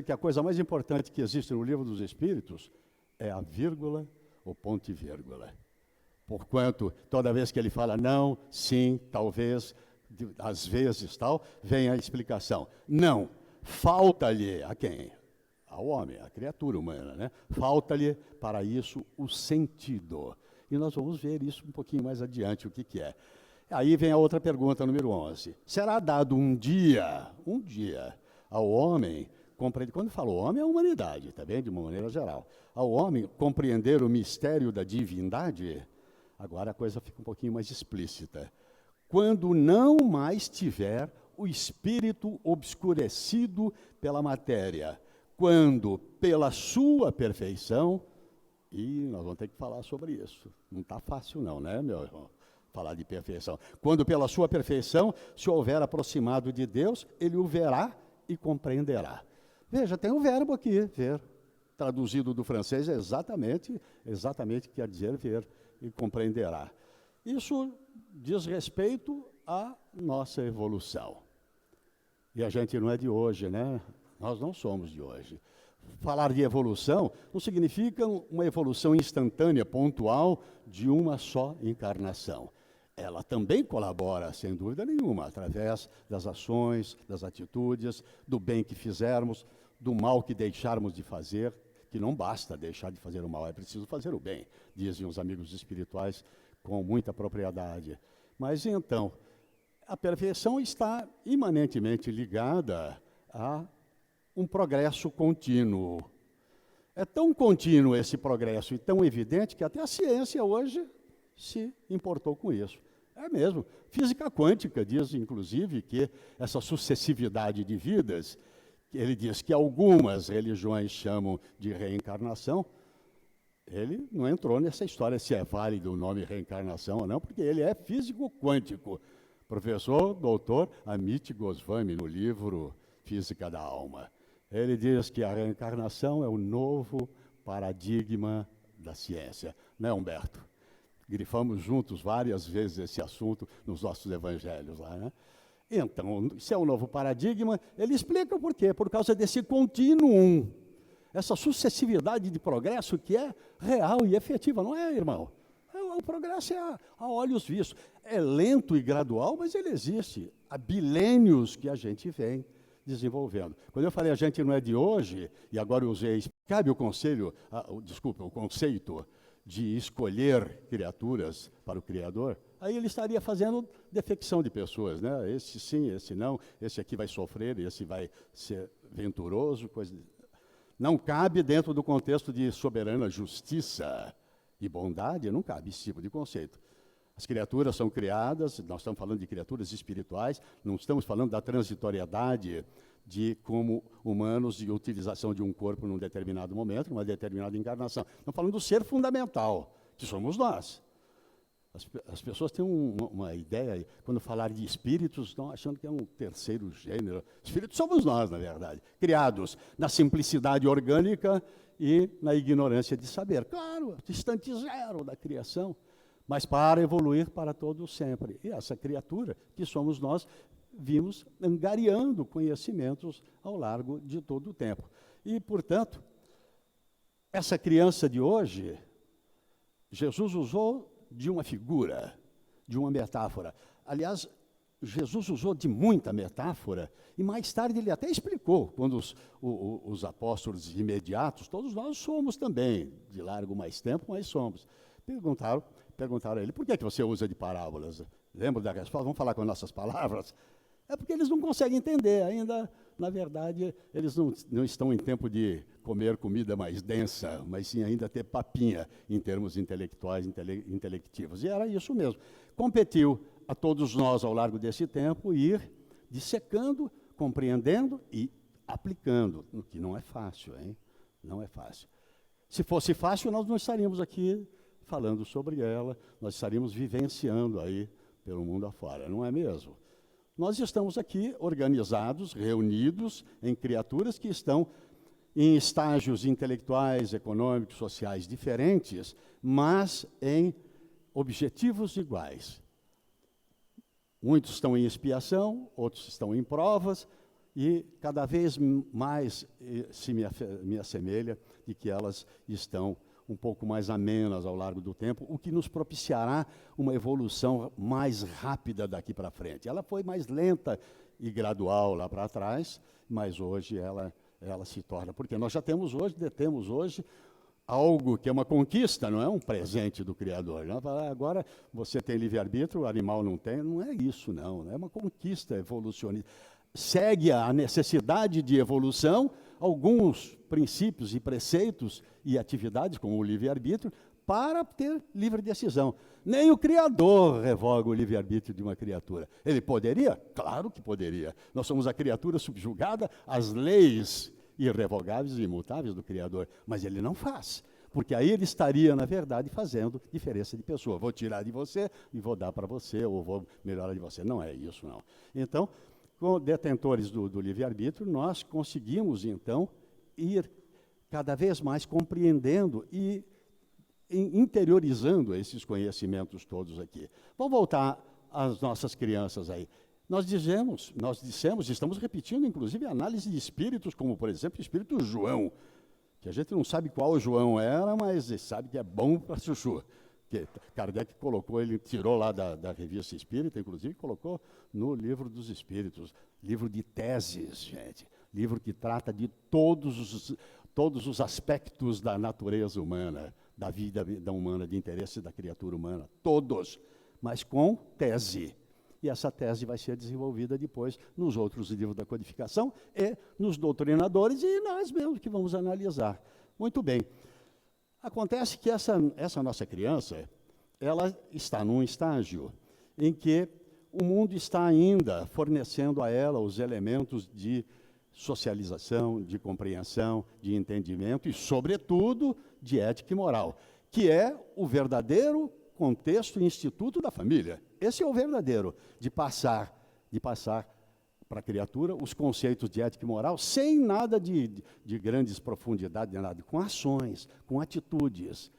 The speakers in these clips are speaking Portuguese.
que a coisa mais importante que existe no Livro dos Espíritos é a vírgula ou ponto e vírgula. Porquanto, toda vez que ele fala não, sim, talvez, às vezes, tal, vem a explicação. Não, falta-lhe a quem? Ao homem, à criatura humana, né? Falta-lhe, para isso, o sentido. E nós vamos ver isso um pouquinho mais adiante, o que é. Aí vem a outra pergunta, número 11. Será dado um dia, ao homem, quando falo homem, é a humanidade, tá bem? De uma maneira geral. Ao homem compreender o mistério da divindade, agora a coisa fica um pouquinho mais explícita. Quando não mais tiver o espírito obscurecido pela matéria, quando pela sua perfeição, e nós vamos ter que falar sobre isso. Não está fácil não, né, meu irmão? Falar de perfeição. Quando pela sua perfeição se houver aproximado de Deus, ele o verá e compreenderá. Veja, tem um verbo aqui, ver. Traduzido do francês é exatamente quer dizer ver e compreenderá. Isso diz respeito à nossa evolução. E a gente não é de hoje, né? Nós não somos de hoje. Falar de evolução não significa uma evolução instantânea, pontual, de uma só encarnação. Ela também colabora, sem dúvida nenhuma, através das ações, das atitudes, do bem que fizermos, do mal que deixarmos de fazer, que não basta deixar de fazer o mal, é preciso fazer o bem, dizem os amigos espirituais com muita propriedade. Mas então, a perfeição está imanentemente ligada a um progresso contínuo. É tão contínuo esse progresso e tão evidente que até a ciência hoje se importou com isso. É mesmo. Física quântica diz, inclusive, que essa sucessividade de vidas, ele diz que algumas religiões chamam de reencarnação, ele não entrou nessa história se é válido o nome reencarnação ou não, porque ele é físico quântico. Professor, doutor Amit Goswami, no livro Física da Alma. Ele diz que a reencarnação é o novo paradigma da ciência. Não é, Humberto? Grifamos juntos várias vezes esse assunto nos nossos evangelhos lá, né? Então, se é um novo paradigma, ele explica o porquê. Por causa desse contínuo, essa sucessividade de progresso que é real e efetiva, não é, irmão? O progresso é a olhos vistos. É lento e gradual, mas ele existe. Há bilênios que a gente vem desenvolvendo. Quando eu falei a gente não é de hoje, e agora eu usei, cabe o conceito de escolher criaturas para o Criador, aí ele estaria fazendo defecção de pessoas, né? Esse sim, esse não, esse aqui vai sofrer, esse vai ser venturoso, coisa. Não cabe dentro do contexto de soberana justiça e bondade, não cabe esse tipo de conceito. As criaturas são criadas, nós estamos falando de criaturas espirituais, não estamos falando da transitoriedade de como humanos de utilização de um corpo num determinado momento, numa determinada encarnação. Estamos falando do ser fundamental, que somos nós. As pessoas têm uma ideia, quando falar de espíritos, estão achando que é um terceiro gênero. Espíritos somos nós, na verdade, criados na simplicidade orgânica e na ignorância de saber. Claro, distante zero da criação, mas para evoluir para todo sempre. E essa criatura, que somos nós, vimos angariando conhecimentos ao largo de todo o tempo. E, portanto, essa criança de hoje, Jesus usou de uma figura, de uma metáfora. Aliás, Jesus usou de muita metáfora, e mais tarde ele até explicou, quando os apóstolos imediatos, todos nós somos também, de largo mais tempo, mas somos. Perguntaram a ele, por que você usa de parábolas? Lembra da resposta? Vamos falar com nossas palavras? É porque eles não conseguem entender ainda. Na verdade, eles não estão em tempo de comer comida mais densa, mas sim ainda ter papinha em termos intelectuais, intelectivos. E era isso mesmo. Competiu a todos nós, ao largo desse tempo, ir dissecando, compreendendo e aplicando, o que não é fácil, hein? Não é fácil. Se fosse fácil, nós não estaríamos aqui falando sobre ela, nós estaríamos vivenciando aí pelo mundo afora, não é mesmo? Nós estamos aqui organizados, reunidos em criaturas que estão em estágios intelectuais, econômicos, sociais diferentes, mas em objetivos iguais. Muitos estão em expiação, outros estão em provas, e cada vez mais me assemelha de que elas estão um pouco mais amenas ao largo do tempo, o que nos propiciará uma evolução mais rápida daqui para frente. Ela foi mais lenta e gradual lá para trás, mas hoje ela se torna, porque nós já detemos hoje algo que é uma conquista, não é um presente do Criador. Não? Agora você tem livre-arbítrio, o animal não tem, não é isso, não. É uma conquista evolucionista. Segue a necessidade de evolução, alguns princípios e preceitos e atividades, como o livre-arbítrio, para ter livre decisão. Nem o Criador revoga o livre-arbítrio de uma criatura. Ele poderia? Claro que poderia. Nós somos a criatura subjugada às leis irrevogáveis e imutáveis do Criador, mas ele não faz, porque aí ele estaria, na verdade, fazendo diferença de pessoa. Vou tirar de você e vou dar para você, ou vou melhorar de você. Não é isso, não. Então, com detentores do livre-arbítrio, nós conseguimos, então, ir cada vez mais compreendendo e interiorizando esses conhecimentos todos aqui. Vamos voltar às nossas crianças aí. Nós dissemos, estamos repetindo, inclusive, análise de espíritos, como, por exemplo, o espírito João, que a gente não sabe qual João era, mas sabe que é bom para chuchu. Que Kardec colocou, ele tirou lá da revista espírita, inclusive, colocou no livro dos espíritos, livro de teses, gente, livro que trata de todos os aspectos da natureza humana, da vida humana, de interesse da criatura humana, todos, mas com tese. E essa tese vai ser desenvolvida depois nos outros livros da codificação e nos doutrinadores, e nós mesmos que vamos analisar. Muito bem. Acontece que essa nossa criança, ela está num estágio em que o mundo está ainda fornecendo a ela os elementos de socialização, de compreensão, de entendimento e, sobretudo, de ética e moral, que é o verdadeiro contexto e instituto da família. Esse é o verdadeiro, de passar para a criatura os conceitos de ética e moral sem nada de grandes profundidades, nada, com ações, com atitudes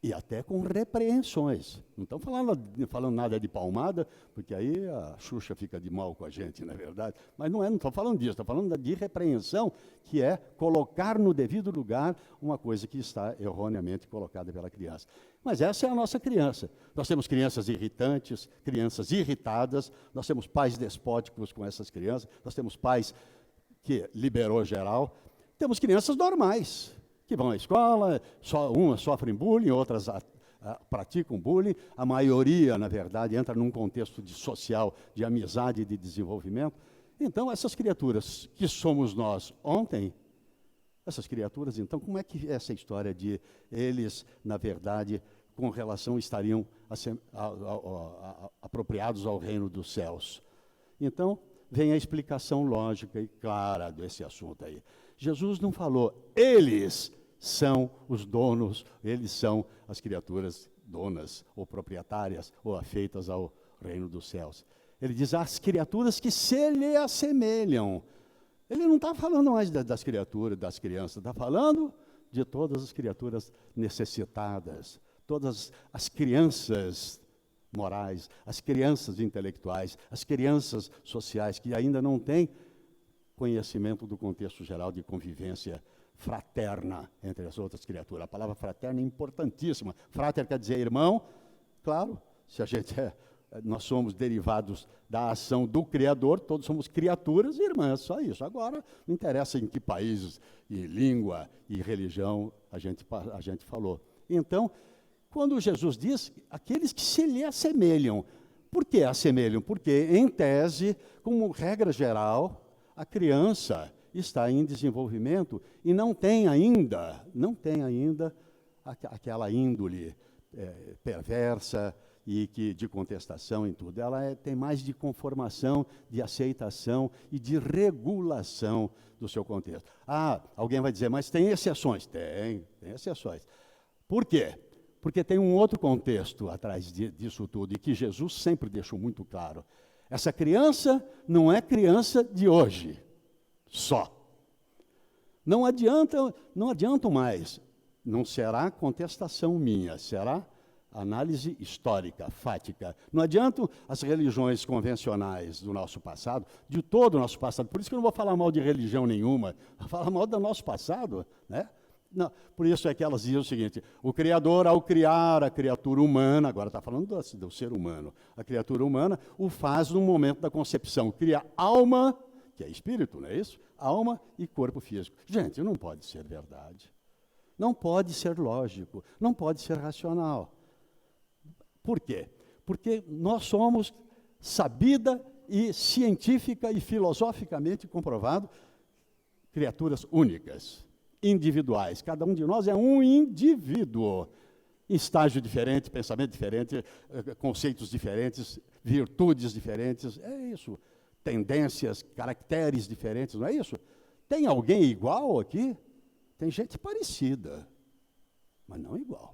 e até com repreensões. Não estão falando nada de palmada, porque aí a Xuxa fica de mal com a gente, não é verdade? Mas não estou falando disso, estou falando de repreensão, que é colocar no devido lugar uma coisa que está erroneamente colocada pela criança. Mas essa é a nossa criança. Nós temos crianças irritantes, crianças irritadas, nós temos pais despóticos com essas crianças, nós temos pais que liberou geral, temos crianças normais, que vão à escola, umas sofrem bullying, outras praticam bullying, a maioria, na verdade, entra num contexto social, de amizade e de desenvolvimento. Então, essas criaturas que somos nós ontem, essas criaturas, então, como é que é essa história de eles, na verdade, com relação, estariam apropriados ao reino dos céus? Então, vem a explicação lógica e clara desse assunto aí. Jesus não falou, eles são os donos, eles são as criaturas donas ou proprietárias ou afeitas ao reino dos céus. Ele diz, as criaturas que se lhe assemelham. Ele não está falando mais das criaturas, das crianças, está falando de todas as criaturas necessitadas, todas as crianças morais, as crianças intelectuais, as crianças sociais que ainda não têm conhecimento do contexto geral de convivência fraterna entre as outras criaturas. A palavra fraterna é importantíssima. Frater quer dizer irmão. Claro, se a gente nós somos derivados da ação do Criador, todos somos criaturas e irmãs, só isso. Agora, não interessa em que país, e língua e religião a gente falou. Então, quando Jesus diz, aqueles que se lhe assemelham. Por que assemelham? Porque, em tese, como regra geral, a criança está em desenvolvimento e não tem ainda aquela índole perversa e de contestação em tudo. Ela tem mais de conformação, de aceitação e de regulação do seu contexto. Alguém vai dizer, mas tem exceções? Tem exceções. Por quê? Porque tem um outro contexto atrás disso tudo e que Jesus sempre deixou muito claro. Essa criança não é criança de hoje, só. Não adianta mais, não será contestação minha, será análise histórica, fática. Não adiantam as religiões convencionais do nosso passado, de todo o nosso passado. Por isso que eu não vou falar mal de religião nenhuma, vou falar mal do nosso passado, né? Não, por isso é que elas dizem o seguinte: o Criador, ao criar a criatura humana, agora está falando do ser humano, a criatura humana o faz no momento da concepção, cria alma, que é espírito, não é isso? Alma e corpo físico. Gente, não pode ser verdade. Não pode ser lógico, não pode ser racional. Por quê? Porque nós somos, sabida e científica e filosoficamente comprovado, criaturas únicas, individuais. Cada um de nós é um indivíduo, em estágio diferente, pensamento diferente, conceitos diferentes, virtudes diferentes, é isso. Tendências, caracteres diferentes, não é isso? Tem alguém igual aqui? Tem gente parecida, mas não igual.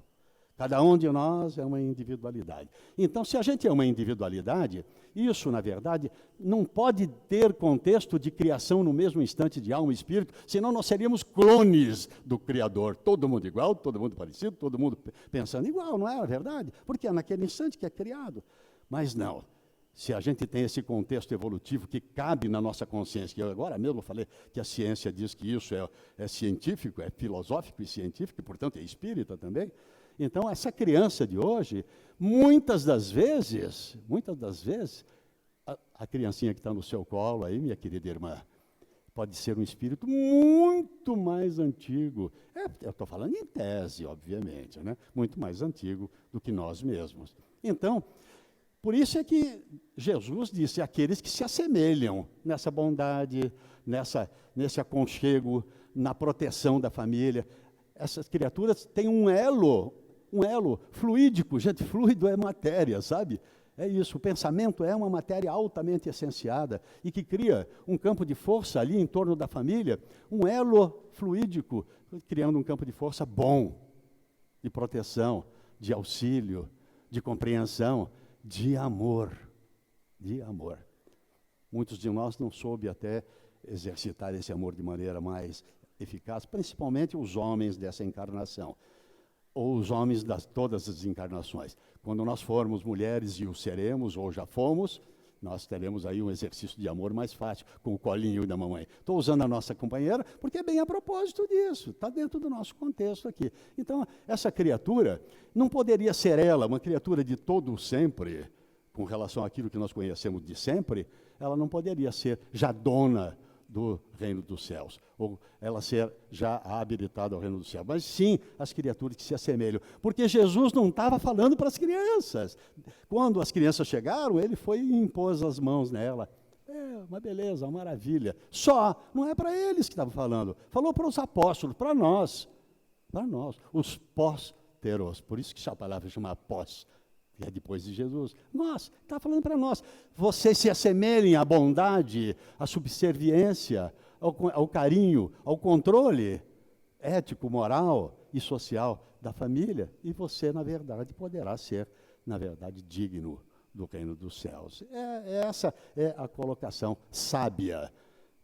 Cada um de nós é uma individualidade. Então, se a gente é uma individualidade, isso, na verdade, não pode ter contexto de criação no mesmo instante de alma e espírito, senão nós seríamos clones do Criador. Todo mundo igual, todo mundo parecido, todo mundo pensando igual, não é verdade? Porque é naquele instante que é criado. Mas não. Se a gente tem esse contexto evolutivo que cabe na nossa consciência, que eu agora mesmo falei que a ciência diz que isso é científico, é filosófico e científico, e, portanto, é espírita também. Então, essa criança de hoje, muitas das vezes, a criancinha que está no seu colo aí, minha querida irmã, pode ser um espírito muito mais antigo. Eu estou falando em tese, obviamente, né? Muito mais antigo do que nós mesmos. Então, por isso é que Jesus disse: aqueles que se assemelham nessa bondade, nesse aconchego, na proteção da família. Essas criaturas têm um elo fluídico. Gente, fluido é matéria, sabe? É isso, o pensamento é uma matéria altamente essenciada e que cria um campo de força ali em torno da família, um elo fluídico, criando um campo de força bom, de proteção, de auxílio, de compreensão, de amor. Muitos de nós não soube até exercitar esse amor de maneira mais eficaz, principalmente os homens dessa encarnação, ou os homens de todas as encarnações. Quando nós formos mulheres e o seremos, ou já fomos, nós teremos aí um exercício de amor mais fácil, com o colinho da mamãe. Estou usando a nossa companheira, porque é bem a propósito disso, está dentro do nosso contexto aqui. Então, essa criatura não poderia ser ela, uma criatura de todo o sempre, com relação àquilo que nós conhecemos de sempre, ela não poderia ser já dona do reino dos céus, ou ela ser já habilitada ao reino dos céus, mas sim as criaturas que se assemelham, porque Jesus não estava falando para as crianças. Quando as crianças chegaram, ele foi e impôs as mãos nela. Uma beleza, uma maravilha. Só, não é para eles que estava falando, falou para os apóstolos, para nós, os pós-teros, por isso que a palavra chama pós, que é depois de Jesus. Nós, está falando para nós. Vocês se assemelhem à bondade, à subserviência, ao carinho, ao controle ético, moral e social da família. E você, na verdade, poderá ser, na verdade, digno do reino dos céus. Essa é a colocação sábia.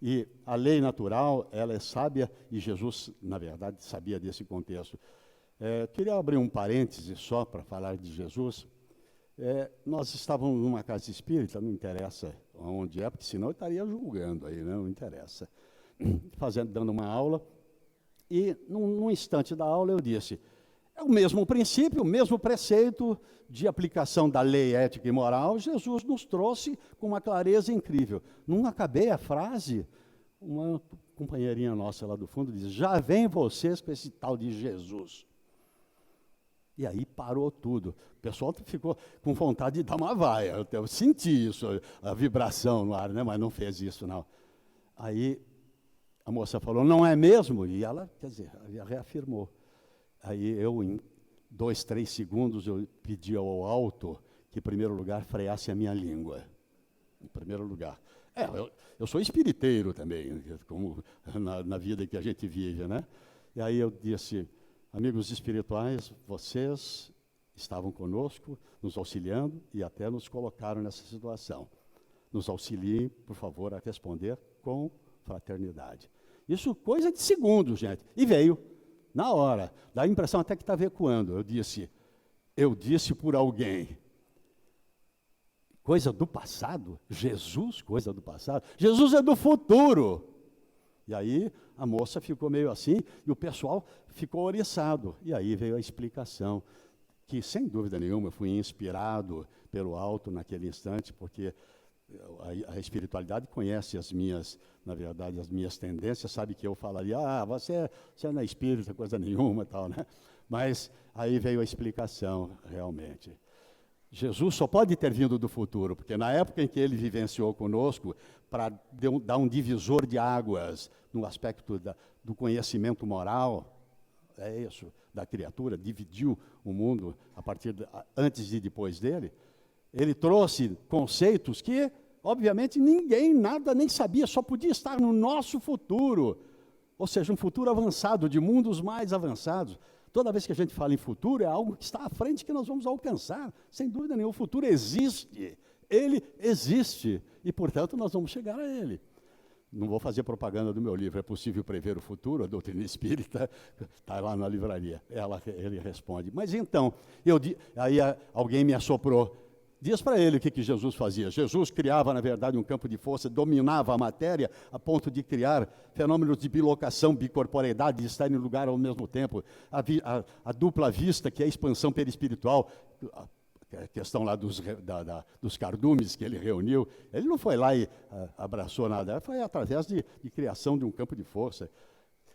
E a lei natural, ela é sábia, e Jesus, na verdade, sabia desse contexto. Queria abrir um parêntese só para falar de Jesus. Nós estávamos numa casa espírita, não interessa onde é, porque senão eu estaria julgando aí, né? Não interessa. Dando uma aula, e num instante da aula eu disse: é o mesmo princípio, o mesmo preceito de aplicação da lei ética e moral, Jesus nos trouxe com uma clareza incrível. Não acabei a frase, uma companheirinha nossa lá do fundo diz: já vem vocês com esse tal de Jesus. E aí parou tudo. O pessoal ficou com vontade de dar uma vaia. Eu senti isso, a vibração no ar, né? Mas não fez isso, não. Aí a moça falou: não é mesmo? E ela, quer dizer, reafirmou. Aí eu, em 2, 3 segundos, eu pedi ao alto que, em primeiro lugar, freasse a minha língua. Em primeiro lugar. Eu sou espiriteiro também, como na vida que a gente vive, né? E aí eu disse: amigos espirituais, vocês estavam conosco, nos auxiliando e até nos colocaram nessa situação. Nos auxiliem, por favor, a responder com fraternidade. Isso coisa de segundos, gente. E veio, na hora. Dá a impressão até que estava ecoando. Eu disse: eu disse por alguém. Coisa do passado? Jesus, coisa do passado? Jesus é do futuro. E aí a moça ficou meio assim, e o pessoal ficou oriçado. E aí veio a explicação, que sem dúvida nenhuma eu fui inspirado pelo alto naquele instante, porque a espiritualidade conhece as minhas, na verdade, as minhas tendências, sabe que eu falaria, você não é espírita, coisa nenhuma, tal, né? Mas aí veio a explicação, realmente. Jesus só pode ter vindo do futuro, porque na época em que ele vivenciou conosco, para dar um divisor de águas no aspecto do conhecimento moral, é isso, da criatura, dividiu o mundo antes e depois dele, ele trouxe conceitos que, obviamente, ninguém, nada, nem sabia, só podia estar no nosso futuro, ou seja, um futuro avançado, de mundos mais avançados. Toda vez que a gente fala em futuro, é algo que está à frente que nós vamos alcançar. Sem dúvida nenhuma, o futuro existe. Ele existe. E, portanto, nós vamos chegar a ele. Não vou fazer propaganda do meu livro, É Possível Prever o Futuro, a doutrina espírita, está lá na livraria. Ele responde. Mas então, aí alguém me assoprou. Diz para ele o que Jesus fazia. Jesus criava, na verdade, um campo de força, dominava a matéria a ponto de criar fenômenos de bilocação, bicorporeidade, de estar em lugar ao mesmo tempo. A dupla vista, que é a expansão perispiritual, a questão lá dos cardumes que ele reuniu, ele não foi lá e abraçou nada, foi através de criação de um campo de força,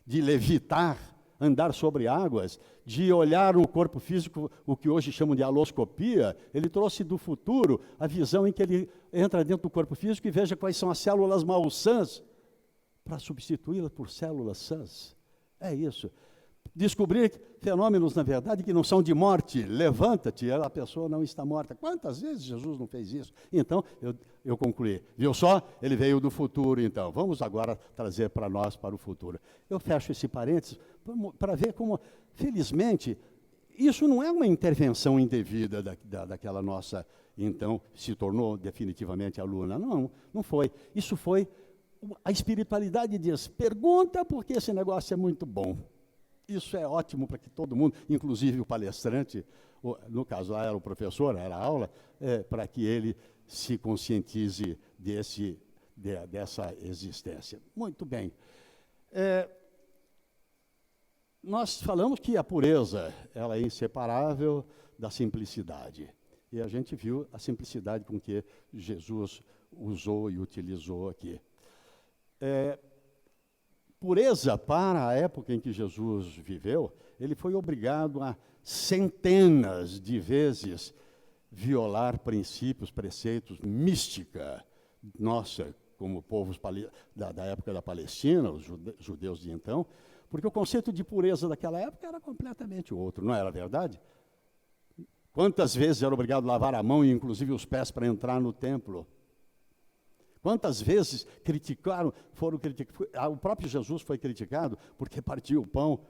de levitar, andar sobre águas, de olhar o corpo físico, o que hoje chamam de aloscopia. Ele trouxe do futuro a visão em que ele entra dentro do corpo físico e veja quais são as células malsãs, para substituí-las por células sãs. É isso. Descobrir fenômenos, na verdade, que não são de morte. Levanta-te, a pessoa não está morta. Quantas vezes Jesus não fez isso? Então, eu concluí. Viu só? Ele veio do futuro, então. Vamos agora trazer para nós, para o futuro. Eu fecho esse parênteses para ver como, felizmente, isso não é uma intervenção indevida daquela nossa, então, se tornou definitivamente aluna. Não, não foi. Isso foi, a espiritualidade diz, pergunta porque esse negócio é muito bom. Isso é ótimo para que todo mundo, inclusive o palestrante, no caso lá era o professor, era a aula, para que ele se conscientize dessa existência. Muito bem. Nós falamos que a pureza ela é inseparável da simplicidade. E a gente viu a simplicidade com que Jesus usou e utilizou aqui. Pureza, para a época em que Jesus viveu, ele foi obrigado a centenas de vezes violar princípios, preceitos, mística nossa, como povos da época da Palestina, os judeus de então, porque o conceito de pureza daquela época era completamente outro, não era verdade? Quantas vezes era obrigado a lavar a mão e inclusive os pés para entrar no templo? Quantas vezes foram criticados, o próprio Jesus foi criticado porque partiu o pão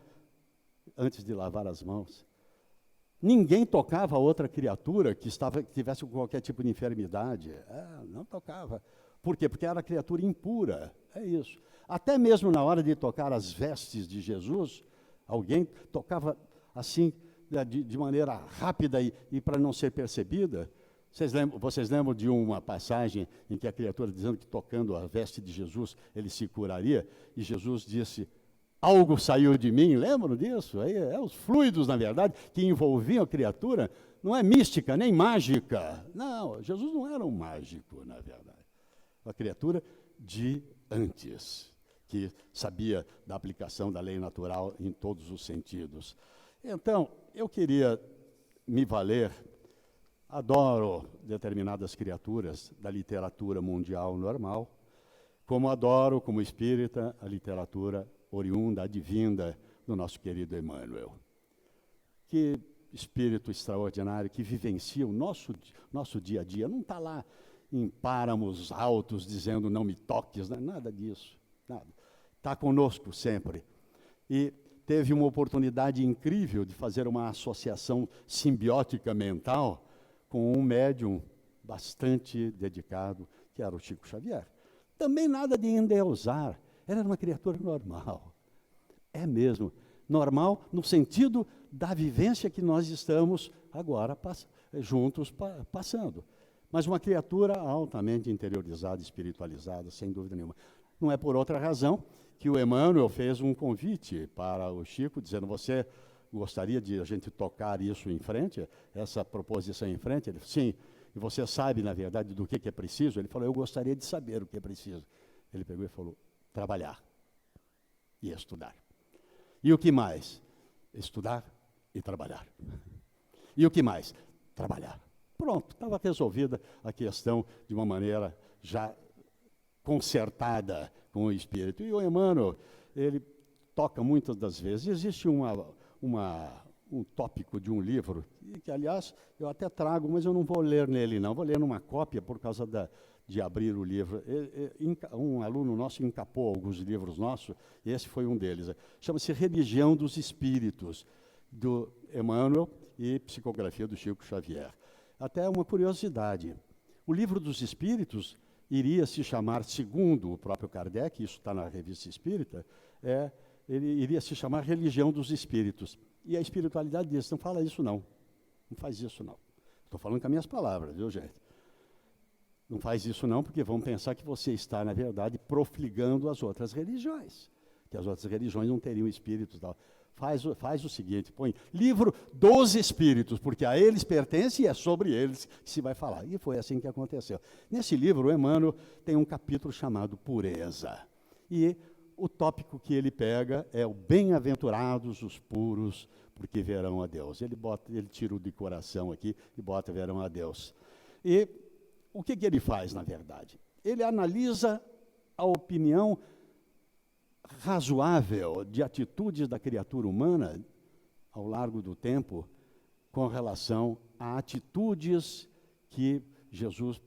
antes de lavar as mãos. Ninguém tocava a outra criatura que tivesse qualquer tipo de enfermidade. Não tocava. Por quê? Porque era criatura impura. É isso. Até mesmo na hora de tocar as vestes de Jesus, alguém tocava assim, de maneira rápida e para não ser percebida. Vocês lembram de uma passagem em que a criatura dizendo que tocando a veste de Jesus ele se curaria? E Jesus disse, algo saiu de mim, lembram disso? Os fluidos, na verdade, que envolviam a criatura, não é mística, nem mágica. Não, Jesus não era um mágico, na verdade. Uma criatura de antes, que sabia da aplicação da lei natural em todos os sentidos. Então, eu queria me valer. Adoro determinadas criaturas da literatura mundial normal, como adoro, como espírita, a literatura oriunda, advinda do nosso querido Emmanuel. Que espírito extraordinário que vivencia o nosso dia a dia. Não está lá em páramos altos dizendo não me toques, nada disso. Nada. Está conosco sempre. E teve uma oportunidade incrível de fazer uma associação simbiótica mental com um médium bastante dedicado, que era o Chico Xavier. Também nada de endeusar, ela era uma criatura normal. É mesmo, normal no sentido da vivência que nós estamos agora juntos passando. Mas uma criatura altamente interiorizada, espiritualizada, sem dúvida nenhuma. Não é por outra razão que o Emmanuel fez um convite para o Chico, dizendo: você gostaria de a gente tocar isso em frente, essa proposição em frente? Ele falou: sim. E você sabe, na verdade, do que é preciso? Ele falou: eu gostaria de saber o que é preciso. Ele pegou e falou: trabalhar e estudar. E o que mais? Estudar e trabalhar. E o que mais? Trabalhar. Pronto, estava resolvida a questão de uma maneira já consertada com o Espírito. E o Emmanuel, ele toca muitas das vezes. Existe um tópico de um livro, que, aliás, eu até trago, mas eu não vou ler nele, não. Vou ler numa cópia por causa de abrir o livro. Um aluno nosso encapou alguns livros nossos, e esse foi um deles. Chama-se Religião dos Espíritos, do Emmanuel, e Psicografia do Chico Xavier. Até uma curiosidade. O Livro dos Espíritos iria se chamar, segundo o próprio Kardec, isso está na Revista Espírita, ele iria se chamar Religião dos Espíritos. E a espiritualidade diz: não fala isso não, não faz isso não. Estou falando com as minhas palavras, viu, gente? Não faz isso não, porque vão pensar que você está, na verdade, profligando as outras religiões, que as outras religiões não teriam espíritos e tal. Faz o seguinte: põe Livro dos Espíritos, porque a eles pertence e é sobre eles que se vai falar. E foi assim que aconteceu. Nesse livro, o Emmanuel tem um capítulo chamado Pureza. E o tópico que ele pega é o bem-aventurados os puros, porque verão a Deus. Ele tira o de coração aqui e bota verão a Deus. E o que ele faz, na verdade? Ele analisa a opinião razoável de atitudes da criatura humana ao largo do tempo com relação a atitudes que Jesus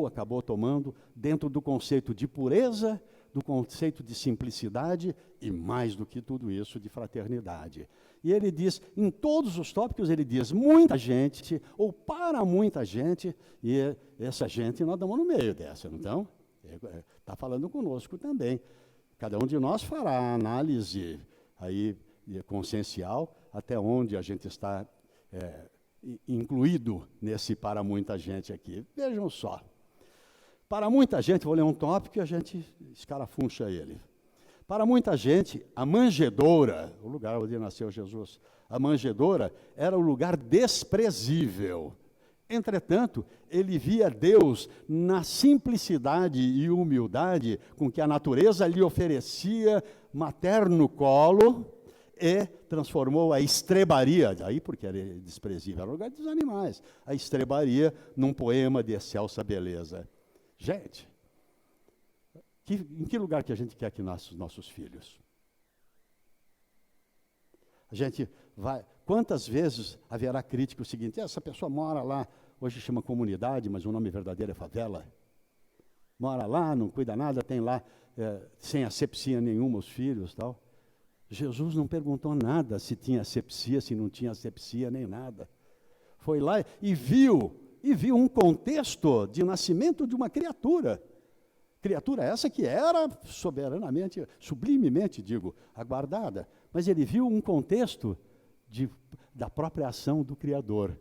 acabou tomando dentro do conceito de pureza, do conceito de simplicidade e, mais do que tudo isso, de fraternidade. E ele diz, em todos os tópicos, ele diz: muita gente, ou para muita gente, e essa gente nós estamos no meio dessa, então, está falando conosco também. Cada um de nós fará a análise aí consciencial até onde a gente está incluído nesse para muita gente aqui. Vejam só. Para muita gente, vou ler um tópico e a gente escarafuncha ele. Para muita gente, a manjedoura, o lugar onde nasceu Jesus, a manjedoura era um lugar desprezível. Entretanto, ele via Deus na simplicidade e humildade com que a natureza lhe oferecia materno colo e transformou a estrebaria, aí porque era desprezível, era o lugar dos animais, a estrebaria num poema de excelsa beleza. Gente, em que lugar que a gente quer que nasçam os nossos filhos? A gente vai... Quantas vezes haverá crítica o seguinte: essa pessoa mora lá, hoje chama comunidade, mas o nome verdadeiro é favela. Mora lá, não cuida nada, tem lá, sem asepsia nenhuma, os filhos e tal. Jesus não perguntou nada se tinha asepsia, se não tinha asepsia, nem nada. Foi lá e viu um contexto de nascimento de uma criatura. Criatura essa que era soberanamente, sublimemente, aguardada. Mas ele viu um contexto da própria ação do Criador.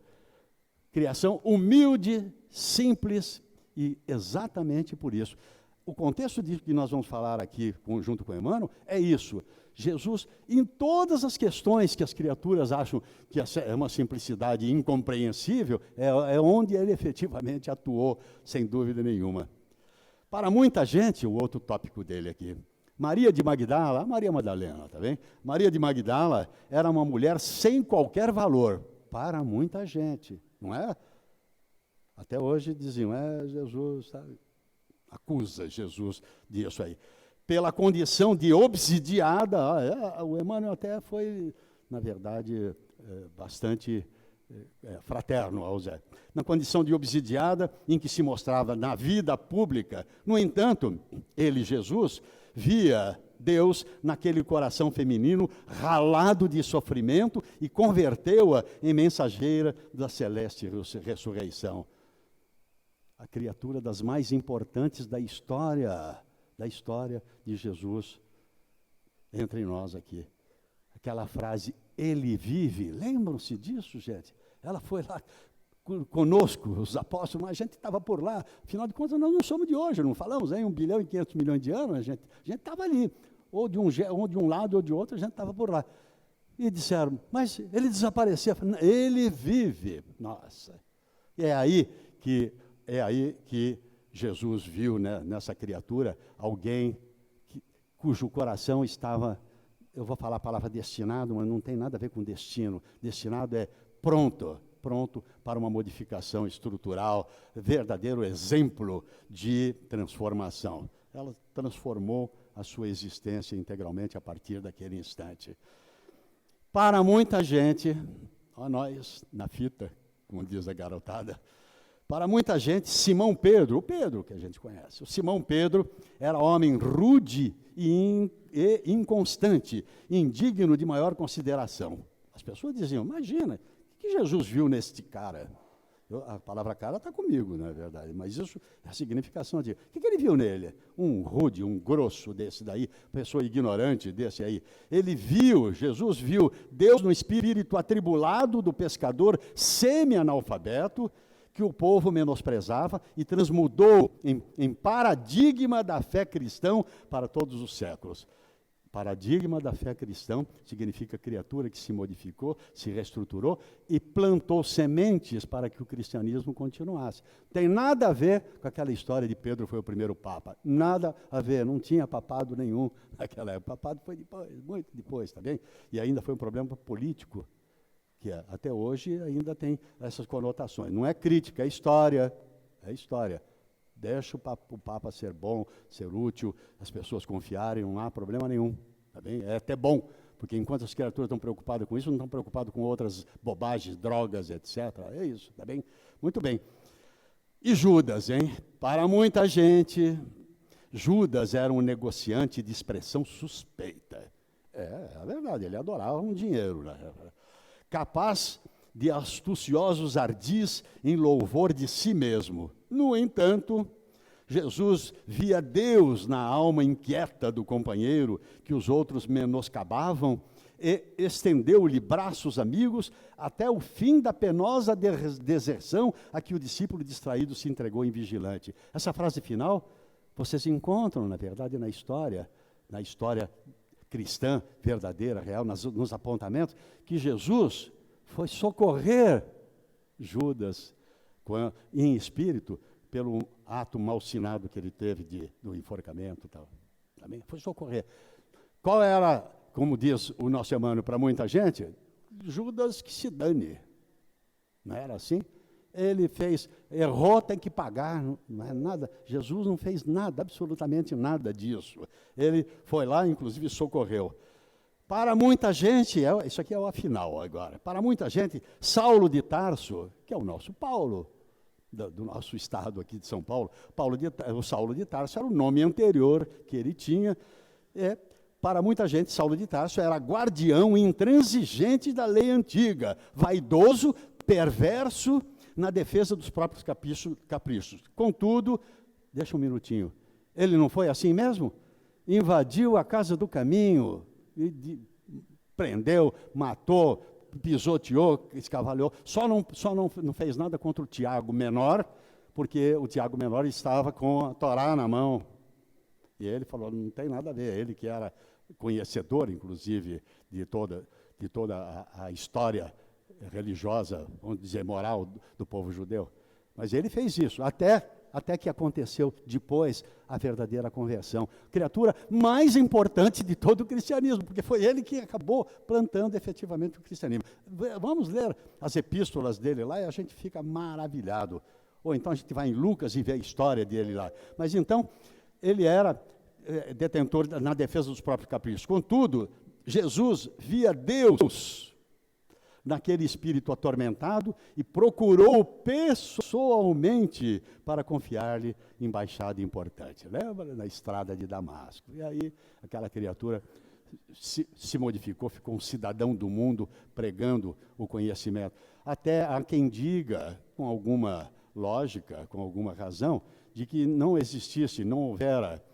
Criação humilde, simples, e exatamente por isso. O contexto de que nós vamos falar aqui, junto com o Emmanuel, é isso. Jesus, em todas as questões que as criaturas acham que é uma simplicidade incompreensível, é onde ele efetivamente atuou, sem dúvida nenhuma. Para muita gente, o outro tópico dele aqui, Maria de Magdala, Maria Madalena, tá bem? Maria de Magdala era uma mulher sem qualquer valor, para muita gente, não é? Até hoje diziam, Jesus, sabe? Acusa Jesus disso aí. Pela condição de obsidiada, o Emmanuel até foi, na verdade, bastante fraterno ao Zé. Na condição de obsidiada, em que se mostrava na vida pública. No entanto, ele, Jesus, via Deus naquele coração feminino ralado de sofrimento e converteu-a em mensageira da celeste ressurreição. A criatura das mais importantes da história de Jesus entre nós aqui. aquela frase, ele vive. Lembram-se disso, gente? Ela foi lá conosco, os apóstolos, mas a gente estava por lá. Afinal de contas, nós não somos de hoje, não falamos em 1 bilhão e 500 milhões de anos, a gente estava ali. Ou de um lado ou de outro, a gente estava por lá. E disseram, mas ele desapareceu. Ele vive. Nossa. E é aí que Jesus viu, né, nessa criatura alguém cujo coração estava, eu vou falar a palavra destinado, mas não tem nada a ver com destino. Destinado é pronto para uma modificação estrutural, verdadeiro exemplo de transformação. Ela transformou a sua existência integralmente a partir daquele instante. Para muita gente, ó nós na fita, como diz a garotada, para muita gente, Simão Pedro, o Pedro que a gente conhece, o Simão Pedro era homem rude e inconstante, indigno de maior consideração. As pessoas diziam, imagina, o que Jesus viu neste cara? A palavra cara está comigo, não é verdade? Mas isso é a significação de... O que ele viu nele? Um rude, um grosso desse daí, pessoa ignorante desse aí. Jesus viu Deus no espírito atribulado do pescador semi-analfabeto, que o povo menosprezava e transmudou em paradigma da fé cristã para todos os séculos. Paradigma da fé cristã significa criatura que se modificou, se reestruturou e plantou sementes para que o cristianismo continuasse. Tem nada a ver com aquela história de Pedro foi o primeiro papa. Nada a ver, não tinha papado nenhum naquela época. O papado foi depois, muito depois, tá bem? E ainda foi um problema político, que até hoje ainda tem essas conotações. Não é crítica, é história. É história. Deixa o Papa ser bom, ser útil, as pessoas confiarem, não há problema nenhum. Tá bem? É até bom, porque enquanto as criaturas estão preocupadas com isso, não estão preocupadas com outras bobagens, drogas, etc. É isso, tá bem? Muito bem. E Judas, hein? Para muita gente, Judas era um negociante de expressão suspeita. É verdade, ele adorava um dinheiro, né? Capaz de astuciosos ardis em louvor de si mesmo. No entanto, Jesus via Deus na alma inquieta do companheiro que os outros menoscabavam e estendeu-lhe braços amigos até o fim da penosa deserção a que o discípulo distraído se entregou em vigilante. Essa frase final, vocês encontram, na verdade, na história cristã, verdadeira, real, nos apontamentos, que Jesus foi socorrer Judas em espírito pelo ato malsinado que ele teve do enforcamento e tal. Também foi socorrer. Qual era, como diz o nosso Emmanuel para muita gente? Judas que se dane. Não era assim? Ele errou, tem que pagar, não é nada. Jesus não fez nada, absolutamente nada disso. Ele foi lá, inclusive, socorreu. Para muita gente, isso aqui é o afinal agora, para muita gente, Saulo de Tarso, que é o nosso Paulo, do nosso estado aqui de São Paulo, o Saulo de Tarso era o nome anterior que ele tinha. Para muita gente, Saulo de Tarso era guardião intransigente da lei antiga, vaidoso, perverso, na defesa dos próprios caprichos. Contudo, deixa um minutinho, ele não foi assim mesmo? Invadiu a casa do caminho, prendeu, matou, pisoteou, escavalhou, só não fez nada contra o Tiago Menor, porque o Tiago Menor estava com a Torá na mão. E ele falou, não tem nada a ver, ele que era conhecedor, inclusive, de toda a história religiosa, vamos dizer, moral do povo judeu. Mas ele fez isso, até que aconteceu depois a verdadeira conversão. Criatura mais importante de todo o cristianismo, porque foi ele que acabou plantando efetivamente o cristianismo. Vamos ler as epístolas dele lá e a gente fica maravilhado. Ou então a gente vai em Lucas e vê a história dele lá. Mas então, ele era detentor na defesa dos próprios caprichos. Contudo, Jesus via Deus naquele espírito atormentado e procurou pessoalmente para confiar-lhe embaixada importante. Lembra? Na estrada de Damasco. E aí, aquela criatura se modificou, ficou um cidadão do mundo pregando o conhecimento. Até há quem diga, com alguma lógica, com alguma razão, de que não existisse, não houvera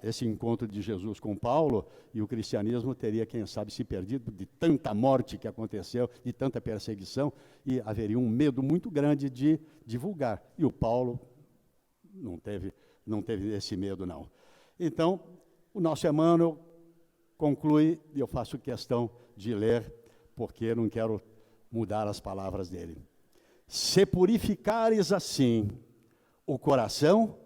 esse encontro de Jesus com Paulo, e o cristianismo teria, quem sabe, se perdido de tanta morte que aconteceu, de tanta perseguição, e haveria um medo muito grande de divulgar. E o Paulo não teve esse medo, não. Então, o nosso Emmanuel conclui, e eu faço questão de ler, porque não quero mudar as palavras dele. Se purificares assim o coração,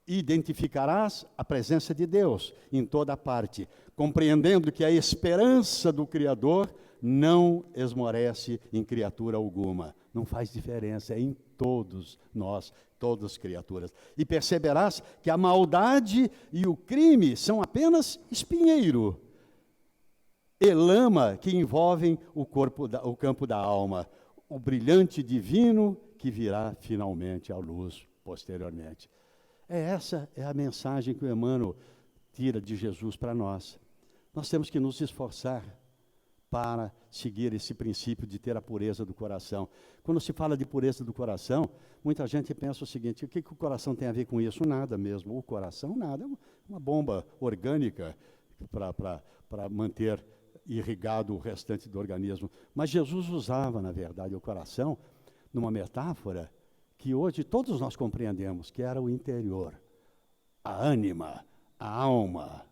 identificarás a presença de Deus em toda parte, compreendendo que a esperança do Criador não esmorece em criatura alguma. Não faz diferença, é em todos nós, todas as criaturas. E perceberás que a maldade e o crime são apenas espinheiro e lama que envolvem o campo da alma, o brilhante divino que virá finalmente à luz posteriormente. Essa é a mensagem que o Emmanuel tira de Jesus para nós. Nós temos que nos esforçar para seguir esse princípio de ter a pureza do coração. Quando se fala de pureza do coração, muita gente pensa o seguinte: o que o coração tem a ver com isso? Nada mesmo. O coração, nada. É uma bomba orgânica para manter irrigado o restante do organismo. Mas Jesus usava, na verdade, o coração numa metáfora que hoje todos nós compreendemos, que era o interior, a ânima, a alma,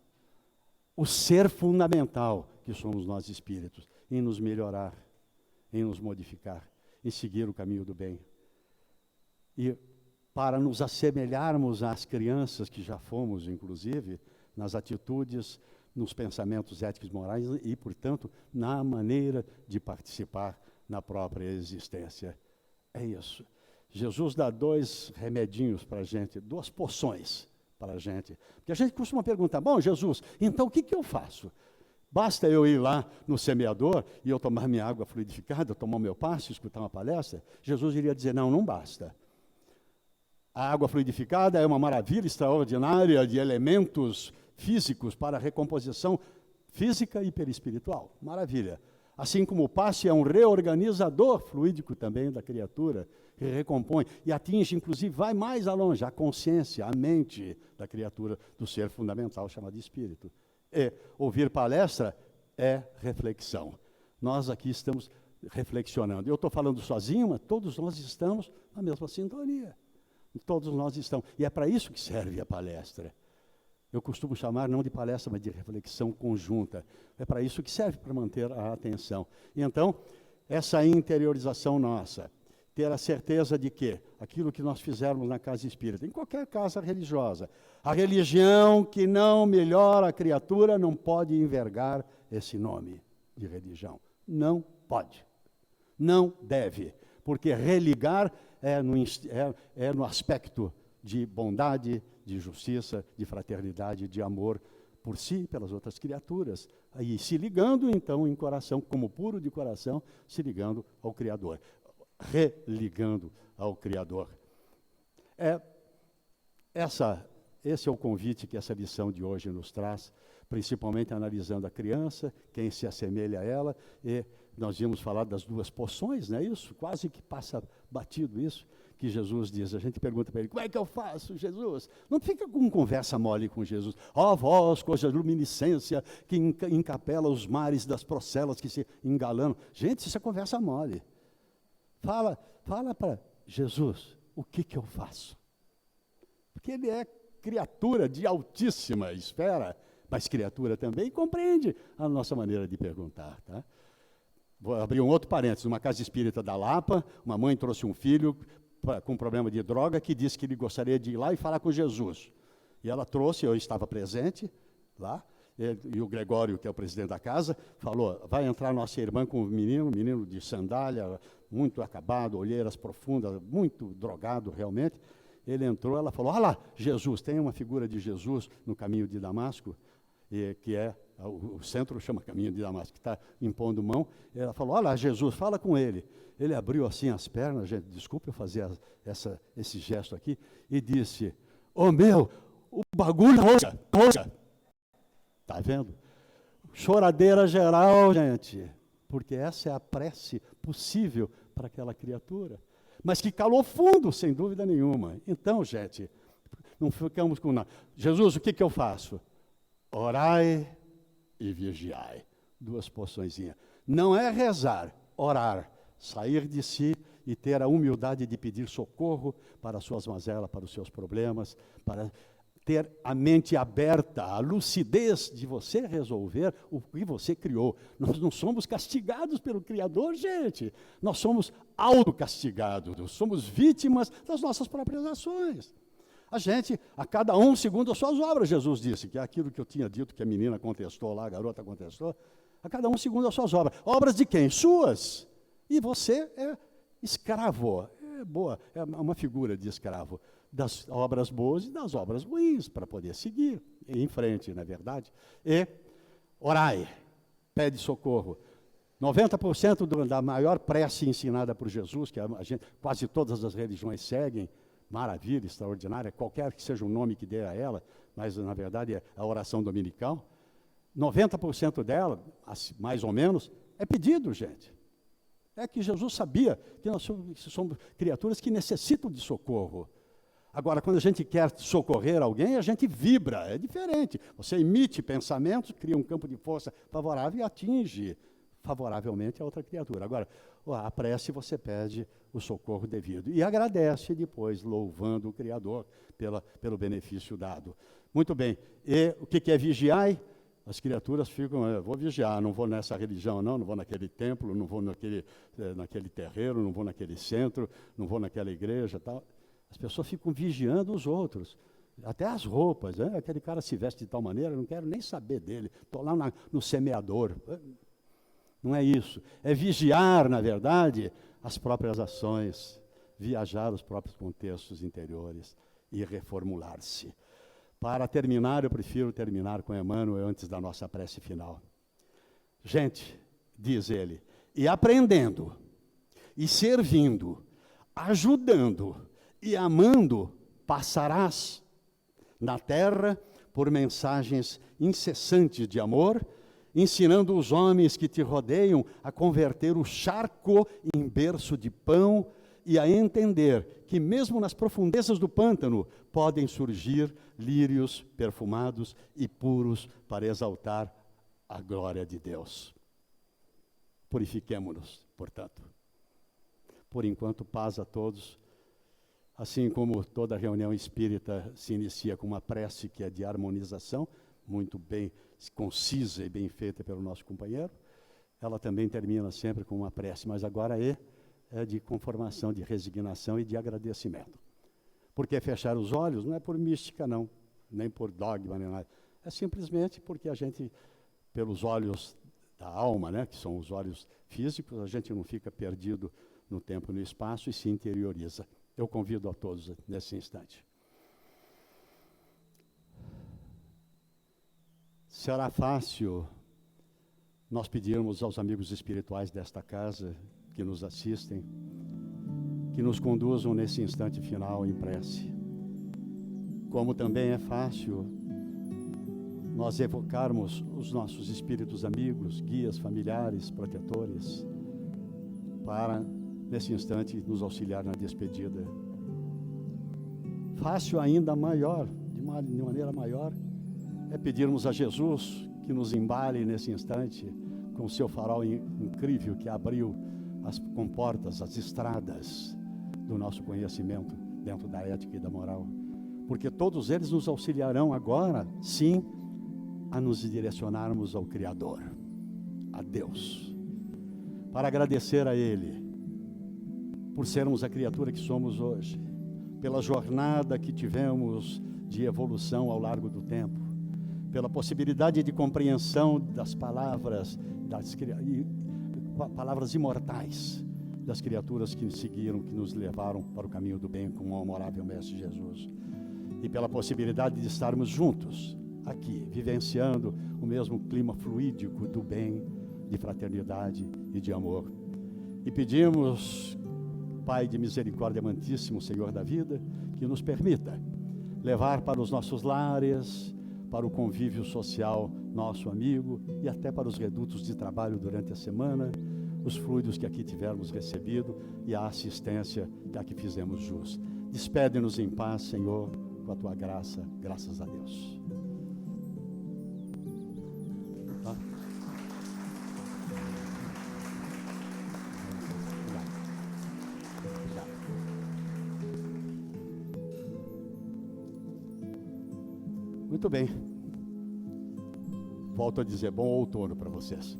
o ser fundamental que somos nós espíritos, em nos melhorar, em nos modificar, em seguir o caminho do bem. E para nos assemelharmos às crianças que já fomos, inclusive, nas atitudes, nos pensamentos éticos e morais e, portanto, na maneira de participar na própria existência. É isso. Jesus dá 2 remedinhos para a gente, 2 poções para a gente. Porque a gente costuma perguntar: bom, Jesus, então o que eu faço? Basta eu ir lá no semeador e eu tomar minha água fluidificada, tomar o meu passe, escutar uma palestra? Jesus iria dizer: não basta. A água fluidificada é uma maravilha extraordinária de elementos físicos para a recomposição física e perispiritual. Maravilha. Assim como o passe é um reorganizador fluídico também da criatura, que recompõe e atinge, inclusive, vai mais longe, a consciência, a mente da criatura, do ser fundamental chamado espírito. E ouvir palestra é reflexão. Nós aqui estamos reflexionando. Eu estou falando sozinho, mas todos nós estamos na mesma sintonia. Todos nós estamos. E é para isso que serve a palestra. Eu costumo chamar não de palestra, mas de reflexão conjunta. É para isso que serve, para manter a atenção. E então, essa interiorização nossa, ter a certeza de que aquilo que nós fizermos na casa espírita, em qualquer casa religiosa, a religião que não melhora a criatura não pode envergar esse nome de religião. Não pode. Não deve. Porque religar é no aspecto de bondade, de justiça, de fraternidade, de amor por si e pelas outras criaturas. Aí se ligando, então, em coração, como puro de coração, se ligando ao Criador. Religando ao Criador. Esse é o convite que essa lição de hoje nos traz, principalmente analisando a criança, quem se assemelha a ela, e nós íamos falar das 2 poções, não é isso? Quase que passa batido isso, que Jesus diz. A gente pergunta para ele: como é que eu faço, Jesus? Não fica com conversa mole com Jesus. Ó vós, cuja luminiscência que encapela os mares das procelas que se engalanam. Gente, isso é conversa mole. Fala para Jesus, o que eu faço? Porque ele é criatura de altíssima esfera, mas criatura também, e compreende a nossa maneira de perguntar, tá? Vou abrir um outro parênteses. Uma casa espírita da Lapa, uma mãe trouxe um filho com problema de droga, que disse que ele gostaria de ir lá e falar com Jesus. E ela trouxe, eu estava presente lá, e o Gregório, que é o presidente da casa, falou: vai entrar nossa irmã com o menino de sandália, muito acabado, olheiras profundas, muito drogado realmente. Ele entrou, ela falou: olha lá, Jesus, tem uma figura de Jesus no caminho de Damasco, que é, o centro chama Caminho de Damasco, que está impondo mão. Ela falou: olha lá, Jesus, fala com ele. Ele abriu assim as pernas, gente, desculpe eu fazer esse gesto aqui, e disse: ô meu, o bagulho roxa. Está vendo? Choradeira geral, gente, porque essa é a prece possível para aquela criatura, mas que calou fundo, sem dúvida nenhuma. Então, gente, Não ficamos com nada. Jesus, o que eu faço? Orai e vigiai. 2 porçõezinhas. Não é rezar, orar. Sair de si e ter a humildade de pedir socorro para as suas mazelas, para os seus problemas, para ter a mente aberta, a lucidez de você resolver o que você criou. Nós não somos castigados pelo Criador, gente. Nós somos autocastigados, nós somos vítimas das nossas próprias ações. A gente, a cada um segundo as suas obras, Jesus disse, que é aquilo que eu tinha dito, que a menina contestou lá, a garota contestou, a cada um segundo as suas obras. Obras de quem? Suas. E você é escravo, é uma figura de escravo das obras boas e das obras ruins, para poder seguir em frente, não é verdade? E orai, pede socorro. 90% da maior prece ensinada por Jesus, que quase todas as religiões seguem, maravilha, extraordinária, qualquer que seja o nome que dê a ela, mas na verdade é a oração dominical, 90% dela, mais ou menos, é pedido, gente. É que Jesus sabia que nós somos criaturas que necessitam de socorro. Agora, quando a gente quer socorrer alguém, a gente vibra, é diferente. Você emite pensamentos, cria um campo de força favorável e atinge favoravelmente a outra criatura. Agora, a prece você pede o socorro devido e agradece depois, louvando o Criador pelo benefício dado. Muito bem, e o que é vigiar? As criaturas ficam, eu vou vigiar, não vou nessa religião não vou naquele templo, não vou naquele terreiro, não vou naquele centro, não vou naquela igreja, tal. As pessoas ficam vigiando os outros, até as roupas, né? Aquele cara se veste de tal maneira, eu não quero nem saber dele, estou lá no semeador. Não é isso, é vigiar, na verdade, as próprias ações, viajar os próprios contextos interiores e reformular-se. Para terminar, eu prefiro terminar com Emmanuel antes da nossa prece final. Gente, diz ele, e aprendendo, e servindo, ajudando e amando, passarás na terra por mensagens incessantes de amor, ensinando os homens que te rodeiam a converter o charco em berço de pão e a entender que mesmo nas profundezas do pântano podem surgir lírios perfumados e puros para exaltar a glória de Deus. Purifiquemo-nos, portanto. Por enquanto, paz a todos. Assim como toda reunião espírita se inicia com uma prece que é de harmonização, muito bem concisa e bem feita pelo nosso companheiro, ela também termina sempre com uma prece, mas agora é de conformação, de resignação e de agradecimento. Porque fechar os olhos não é por mística, não, nem por dogma, nem nada. É simplesmente porque a gente, pelos olhos da alma, né, que são os olhos físicos, a gente não fica perdido no tempo e no espaço e se interioriza. Eu convido a todos nesse instante. Será fácil nós pedirmos aos amigos espirituais desta casa que nos assistem, que nos conduzam nesse instante final em prece. Como também é fácil nós evocarmos os nossos espíritos amigos, guias, familiares, protetores, para, nesse instante, nos auxiliar na despedida. Fácil ainda maior, de maneira maior, é pedirmos a Jesus que nos embale nesse instante com o seu farol incrível que abriu as comportas, as estradas do nosso conhecimento dentro da ética e da moral. Porque todos eles nos auxiliarão agora, sim, a nos direcionarmos ao Criador, a Deus, para agradecer a Ele por sermos a criatura que somos hoje, pela jornada que tivemos de evolução ao largo do tempo, pela possibilidade de compreensão das palavras, palavras imortais das criaturas que seguiram, que nos levaram para o caminho do bem com o amorável Mestre Jesus, e pela possibilidade de estarmos juntos aqui, vivenciando o mesmo clima fluídico do bem, de fraternidade e de amor. E pedimos, Pai de misericórdia amantíssimo, Senhor da vida, que nos permita levar para os nossos lares, para o convívio social nosso amigo e até para os redutos de trabalho durante a semana, os fluidos que aqui tivermos recebido e a assistência a que fizemos jus. Despede-nos em paz, Senhor, com a tua graça, graças a Deus. Tá? Obrigado. Obrigado. Muito bem. Volto a dizer, bom outono para vocês.